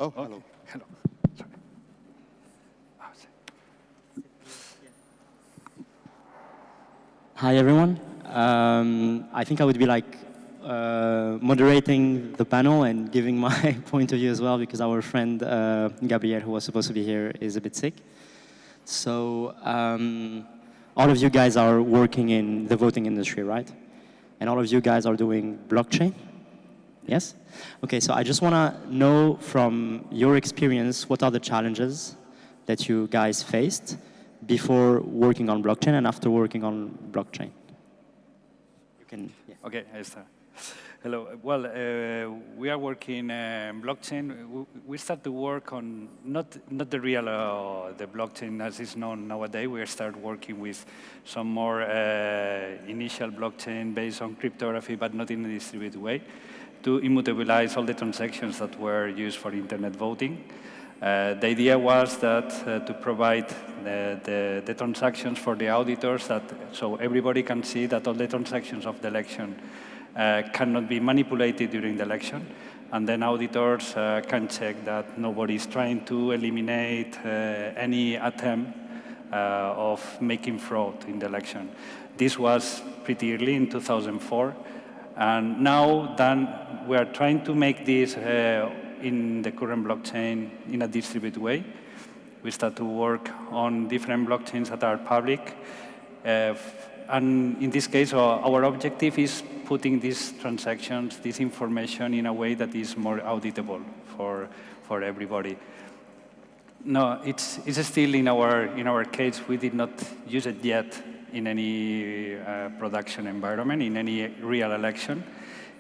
Oh, hello. Hello. Sorry. Hi, everyone. I think I would be like moderating the panel and giving my point of view as well, because our friend Gabriel, who was supposed to be here, is a bit sick. So all of you guys are working in the voting industry, right? And all of you guys are doing blockchain? Yes? Okay, so I just want to know from your experience, what are the challenges that you guys faced before working on blockchain and after working on blockchain? You can, yeah. Okay, I start. Hello. Well, we are working blockchain. We start to work on not the real the blockchain as is known nowadays. We start working with some more initial blockchain based on cryptography, but not in a distributed way, to immutabilize all the transactions that were used for internet voting. The idea was that to provide the transactions for the auditors, so everybody can see that all the transactions of the election cannot be manipulated during the election, and then auditors can check that nobody is trying to eliminate any attempt of making fraud in the election. This was pretty early in 2004, and now then we are trying to make this in the current blockchain in a distributed way. We start to work on different blockchains that are public. And in this case, our objective is putting these transactions, this information in a way that is more auditable for everybody. No, it's still in our case, we did not use it yet in any production environment, in any real election.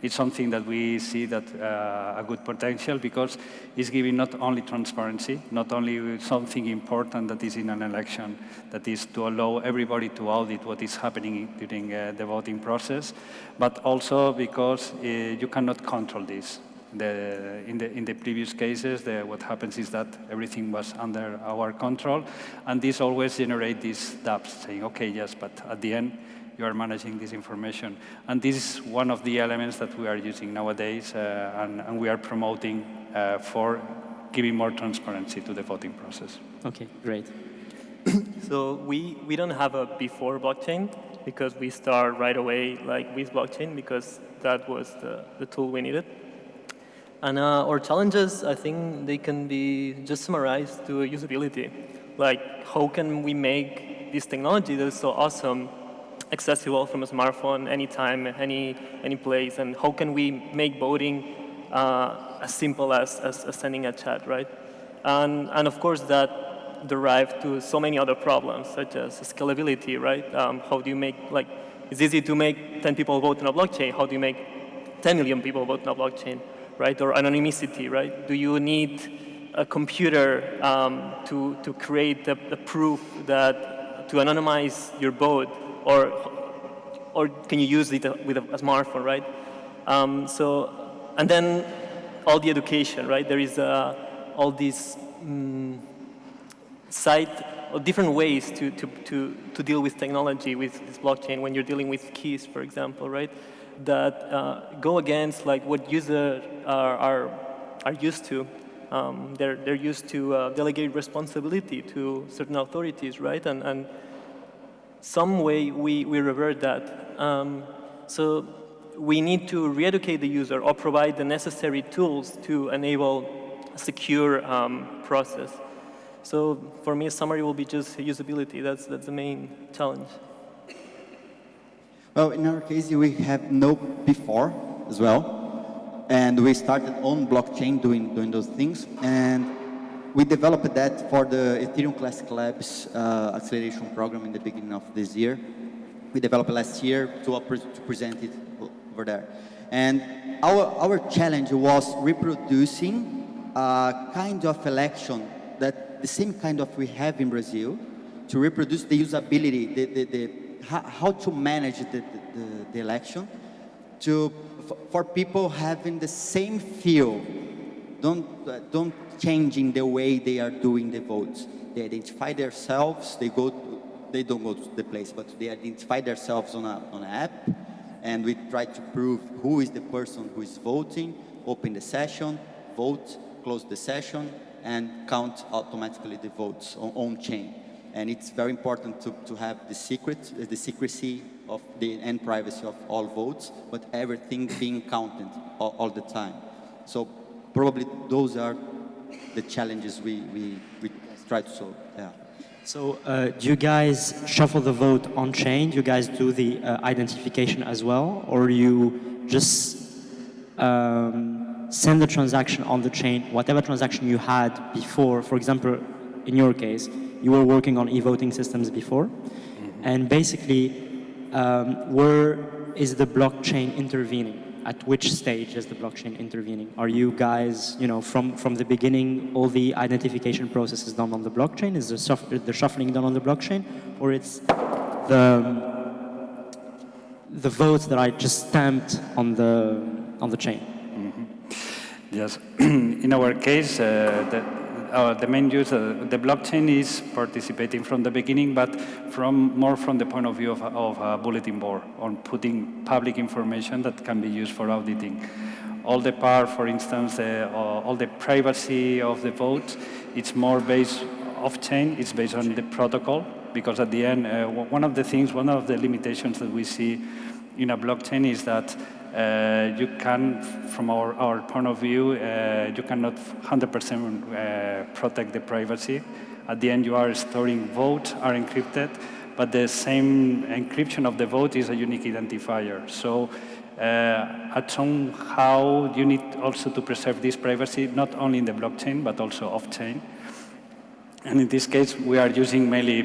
It's something that we see that a good potential, because it's giving not only transparency, not only something important that is in an election, that is to allow everybody to audit what is happening during the voting process, but also because you cannot control this. In the previous cases, what happens is that everything was under our control, and this always generates these doubts, saying, okay, yes, but at the end, you are managing this information. And this is one of the elements that we are using nowadays, and we are promoting for giving more transparency to the voting process. Okay, great. So we don't have a before blockchain, because we start right away like with blockchain, because that was the tool we needed. And our challenges, I think they can be just summarized to usability. Like, how can we make this technology that is so awesome accessible from a smartphone anytime, any place, and how can we make voting as simple as sending a chat, right? And of course that derived to so many other problems, such as scalability, right? How do you make, like, it's easy to make 10 people vote on a blockchain. How do you make 10 million people vote on a blockchain, right? Or anonymity, right? Do you need a computer to create the proof that to anonymize your vote? Or can you use it with a smartphone, right? And then all the education, right? There is all these different ways to deal with technology, with this blockchain, when you're dealing with keys, for example, right? That go against like what users are used to. They're used to delegate responsibility to certain authorities, right? And some way we revert that. So we need to re-educate the user or provide the necessary tools to enable a secure process. So for me, a summary will be just usability. That's the main challenge. Well, in our case, we have no before as well. And we started on blockchain doing those things. And we developed that for the Ethereum Classic Labs acceleration program in the beginning of this year. We developed last year to present it over there. And our challenge was reproducing a kind of election that the same kind of we have in Brazil, to reproduce the usability, how to manage the election, for people having the same feel, don't changing the way they are doing the votes. They identify themselves, they don't go to the place, but they identify themselves on an app, and we try to prove who is the person who is voting, open the session, vote, close the session and count automatically the votes on chain. And it's very important to have the secrecy of and privacy of all votes, but everything being counted all the time. So probably those are the challenges we try to solve. Yeah. So do you guys shuffle the vote on chain? Do you guys do the identification as well? Or you just send the transaction on the chain, whatever transaction you had before? For example, in your case, you were working on e-voting systems before. And basically, where is the blockchain intervening? At which stage is the blockchain intervening? Are you guys, from the beginning, all the identification process is done on the blockchain? Is the shuffling done on the blockchain? Or it's the votes that are just stamped on the chain? Yes. In our case, the main use, the blockchain is participating from the beginning, but more from the point of view of a bulletin board, on putting public information that can be used for auditing. All the part, for instance, all the privacy of the vote, it's more based off-chain, it's based on the protocol, because at the end, one of the limitations that we see in a blockchain is that you can, from our point of view, you cannot 100% protect the privacy. At the end, you are storing votes are encrypted, but the same encryption of the vote is a unique identifier. So somehow you need also to preserve this privacy, not only in the blockchain, but also off-chain. And in this case, we are using mainly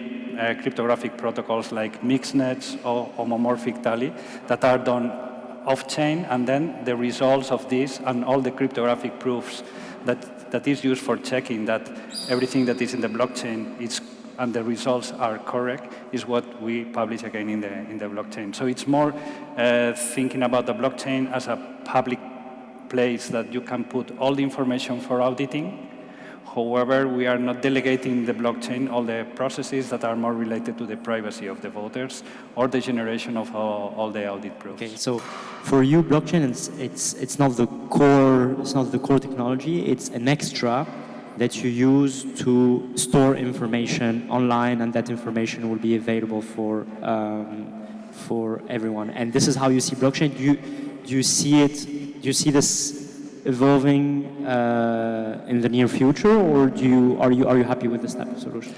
cryptographic protocols like mixnets or homomorphic tally that are done off-chain, and then the results of this and all the cryptographic proofs that is used for checking that everything that is in the blockchain and the results are correct is what we publish again in the blockchain. So it's more thinking about the blockchain as a public place that you can put all the information for auditing. However, we are not delegating the blockchain all the processes that are more related to the privacy of the voters or the generation of all the audit proofs. Okay, so for you, blockchain it's not the core technology. It's an extra that you use to store information online, and that information will be available for everyone. And this is how you see blockchain. Do you see it? Do you see this evolving in the near future, or are you happy with this type of solution?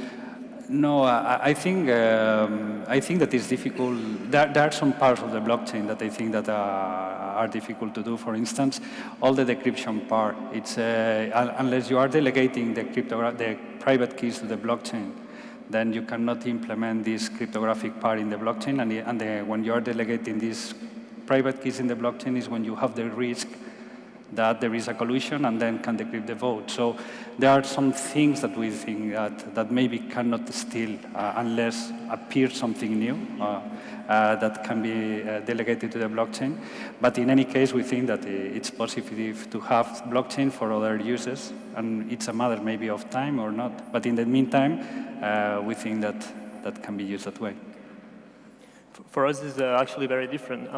No, I think that it's difficult. There are some parts of the blockchain that I think that are difficult to do. For instance, all the decryption part. It's unless you are delegating the private keys to the blockchain, then you cannot implement this cryptographic part in the blockchain. And when you are delegating these private keys in the blockchain is when you have the risk that there is a collusion and then can decrypt the vote. So there are some things that we think that maybe cannot steal unless appears something new that can be delegated to the blockchain. But in any case, we think that it's positive to have blockchain for other uses, and it's a matter maybe of time or not. But in the meantime, we think that can be used that way. For us, it's actually very different.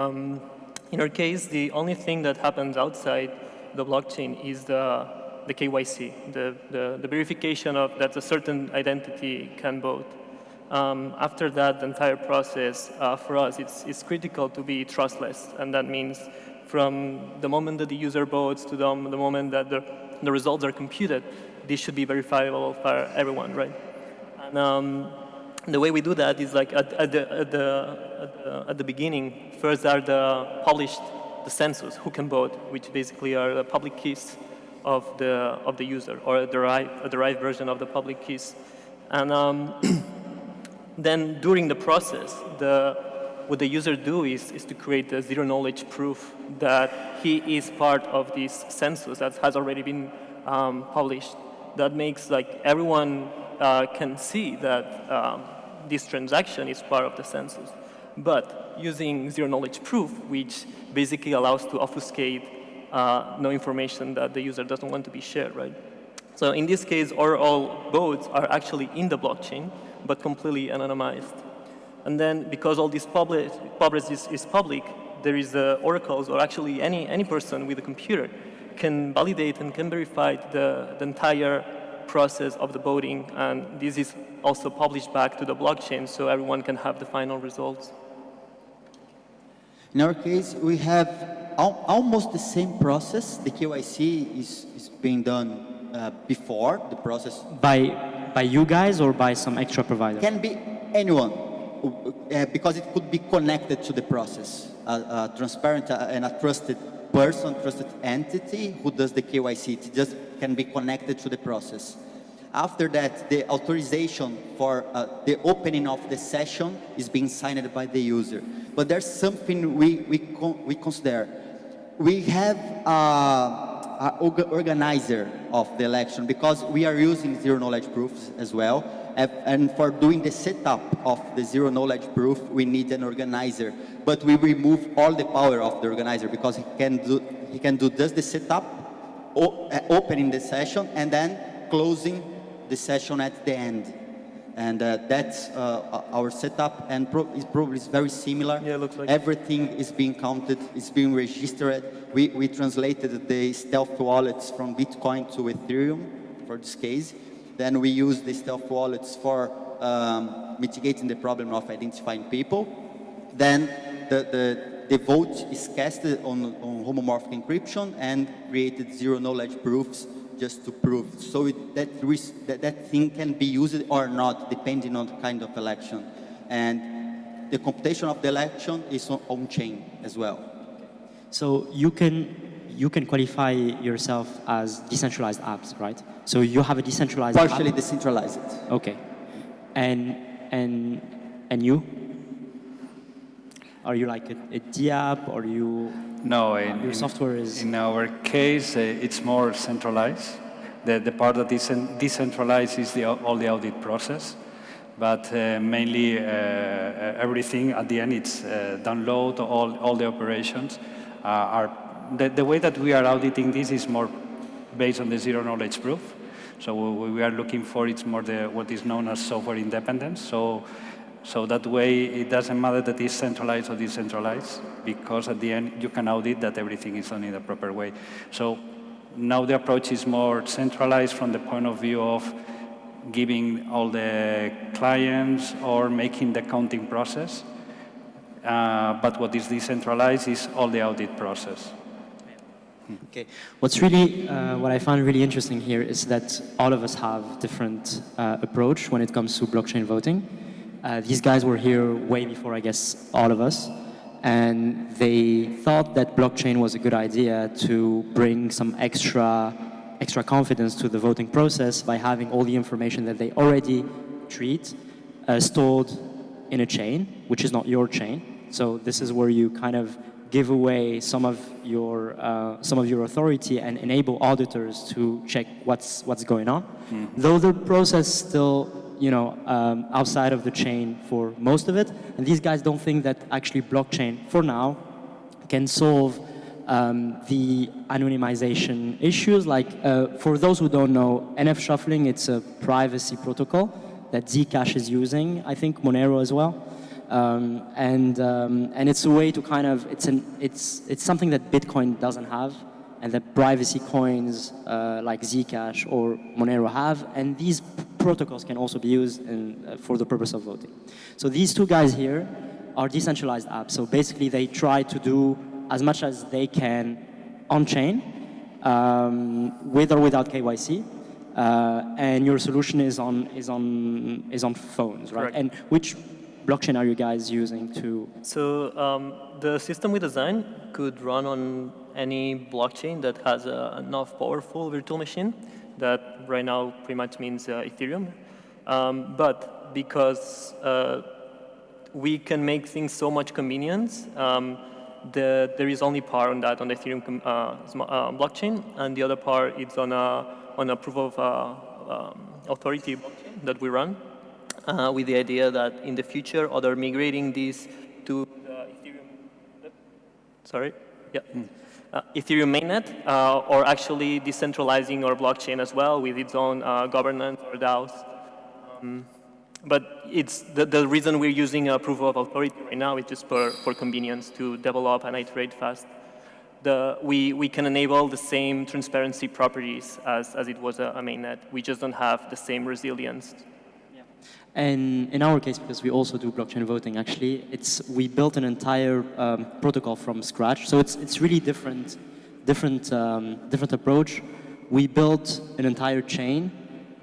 In our case, the only thing that happens outside the blockchain is the KYC, the verification of that a certain identity can vote. After that, the entire process, for us, it's critical to be trustless, and that means from the moment that the user votes to the moment that the results are computed, this should be verifiable for everyone, right? And the way we do that is like at the beginning. First are the census, who can vote, which basically are the public keys of the user, or a derived version of the public keys. And then during the process, what the user do is to create a zero-knowledge proof that he is part of this census that has already been published. That makes like everyone can see that this transaction is part of the census. But using zero-knowledge proof, which basically allows to obfuscate no information that the user doesn't want to be shared, right? So in this case, all votes are actually in the blockchain, but completely anonymized. And then because all this public is public, there is oracles, or actually any person with a computer can validate and can verify the entire process of the voting, and this is also published back to the blockchain so everyone can have the final results. In our case, we have almost the same process. The KYC is being done before the process. By you guys or by some extra provider? Can be anyone, because it could be connected to the process. A transparent and a trusted person, trusted entity who does the KYC. It just can be connected to the process. After that, the authorization for the opening of the session is being signed by the user. But there's something we consider. We have an organizer of the election because we are using zero knowledge proofs as well. And for doing the setup of the zero knowledge proof, we need an organizer. But we remove all the power of the organizer because he can do just the setup, opening the session, and then closing the session at the end. And that's our setup, and it probably is very similar. Yeah, it looks like everything is being counted, it's being registered. We translated the stealth wallets from Bitcoin to Ethereum for this case. Then we use the stealth wallets for mitigating the problem of identifying people. Then the vote is casted on homomorphic encryption and created zero knowledge proofs just to prove. So that thing can be used or not, depending on the kind of election. And the computation of the election is on-chain as well. So you can qualify yourself as decentralized apps, right? So you have a decentralized Partially app? decentralized. Okay. And you? Are you like a D-app, or you? No, your software is. In our case, it's more centralized. The part that is decentralized is all the audit process, but mainly everything at the end, it's download all the operations. The way that we are auditing this is more based on the zero knowledge proof. So what we are looking for, it's more what is known as software independence. So that way, it doesn't matter that it's centralized or decentralized, because at the end, you can audit that everything is done in the proper way. So now the approach is more centralized from the point of view of giving all the clients or making the counting process. But what is decentralized is all the audit process. Okay. What's really, what I found really interesting here is that all of us have different approach when it comes to blockchain voting. These guys were here way before, I guess, all of us, and they thought that blockchain was a good idea to bring some extra confidence to the voting process by having all the information that they already treat stored in a chain, which is not your chain. So this is where you kind of give away some of your authority and enable auditors to check what's going on. Though the process still, outside of the chain for most of it, and these guys don't think that actually blockchain, for now, can solve the anonymization issues. Like, for those who don't know, NF shuffling, it's a privacy protocol that Zcash is using, I think Monero as well. And it's a way to kind of, it's something that Bitcoin doesn't have, and that privacy coins like Zcash or Monero have, and these protocols can also be used for the purpose of voting. So these two guys here are decentralized apps. So basically they try to do as much as they can on-chain, with or without KYC, and your solution is on phones, right? Correct. And which blockchain are you guys using to? So the system we designed could run on any blockchain that has enough powerful virtual machine. That right now pretty much means Ethereum. But because we can make things so much convenience, there is only part on that on the Ethereum blockchain, and the other part is on a proof of authority blockchain that we run. With the idea that in the future, other migrating this to the Ethereum mainnet, or actually decentralizing our blockchain as well with its own governance or DAOs. But it's the reason we're using a proof of authority right now is just for convenience to develop and iterate fast. We can enable the same transparency properties as it was a mainnet. We just don't have the same resilience. And in our case, because we also do blockchain voting, actually, we built an entire protocol from scratch. So it's really different approach. We built an entire chain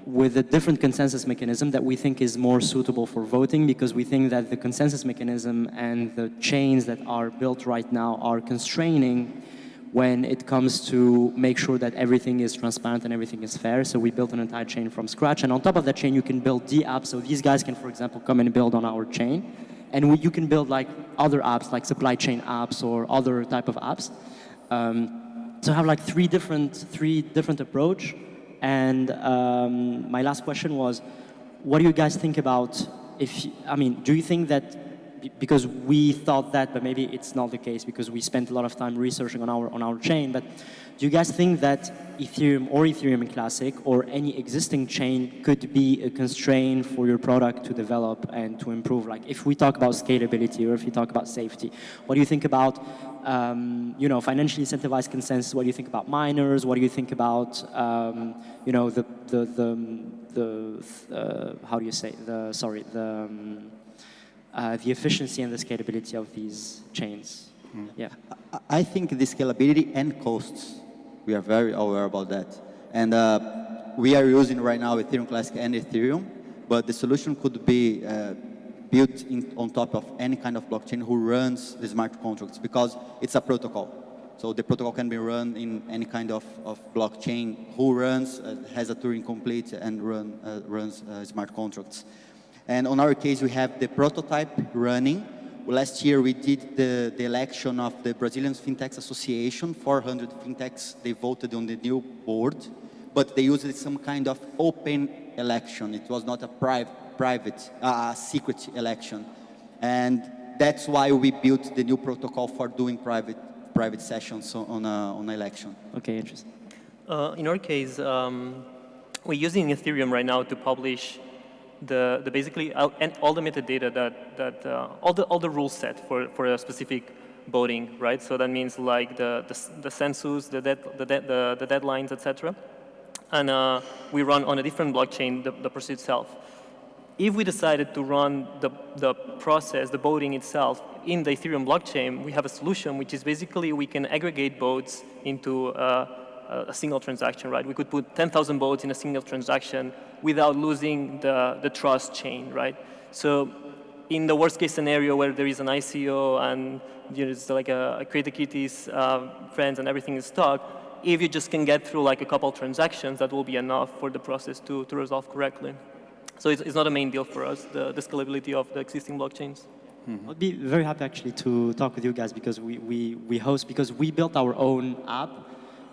with a different consensus mechanism that we think is more suitable for voting, because we think that the consensus mechanism and the chains that are built right now are constraining when it comes to make sure that everything is transparent and everything is fair. So we built an entire chain from scratch. And on top of that chain, you can build the apps. So these guys can, for example, come and build on our chain. And you can build like other apps, like supply chain apps or other type of apps. So have like three different approach. And my last question was, what do you guys think about do you think that, because we thought that, but maybe it's not the case because we spent a lot of time researching on our chain, but do you guys think that Ethereum or Ethereum Classic or any existing chain could be a constraint for your product to develop and to improve? Like if we talk about scalability or if you talk about safety, what do you think about financially incentivized consensus? What do you think about miners? What do you think about the efficiency and the scalability of these chains? Yeah. I think the scalability and costs, we are very aware about that. And we are using right now Ethereum Classic and Ethereum, but the solution could be built on top of any kind of blockchain who runs the smart contracts, because it's a protocol. So the protocol can be run in any kind of blockchain who runs, has a Turing complete and runs smart contracts. And on our case, we have the prototype running. Last year, we did the election of the Brazilian Fintechs Association. 400 fintechs, they voted on the new board, but they used some kind of open election. It was not a secret election. And that's why we built the new protocol for doing private sessions on an election. Okay, interesting. In our case, we're using Ethereum right now to publish the basically and all the metadata that all the rule set for a specific voting, right? So that means like the census, the deadlines, etc. And we run on a different blockchain the process itself. If we decided to run the process, the voting itself, in the Ethereum blockchain, we have a solution which is basically we can aggregate votes into a single transaction, right? We could put 10,000 votes in a single transaction without losing the trust chain, right? So in the worst case scenario where there is an ICO and it's like a Create the Kitties friends and everything is stuck, if you just can get through like a couple transactions, that will be enough for the process to resolve correctly. So it's not a main deal for us, the scalability of the existing blockchains. Mm-hmm. I'd be very happy actually to talk with you guys because we host, because we built our own app,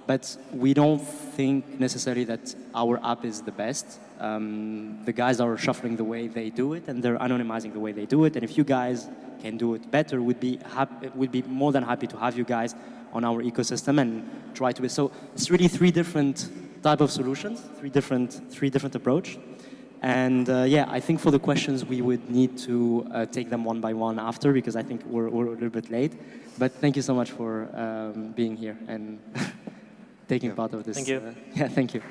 but we don't think necessarily that our app is the best. The guys are shuffling the way they do it, and they're anonymizing the way they do it. And if you guys can do it better, we'd be more than happy to have you guys on our ecosystem and try to. So it's really three different type of solutions, three different approach. And yeah, I think for the questions we would need to take them one by one after, because I think we're a little bit late. But thank you so much for being here and taking part of this. Thank you. Yeah, thank you.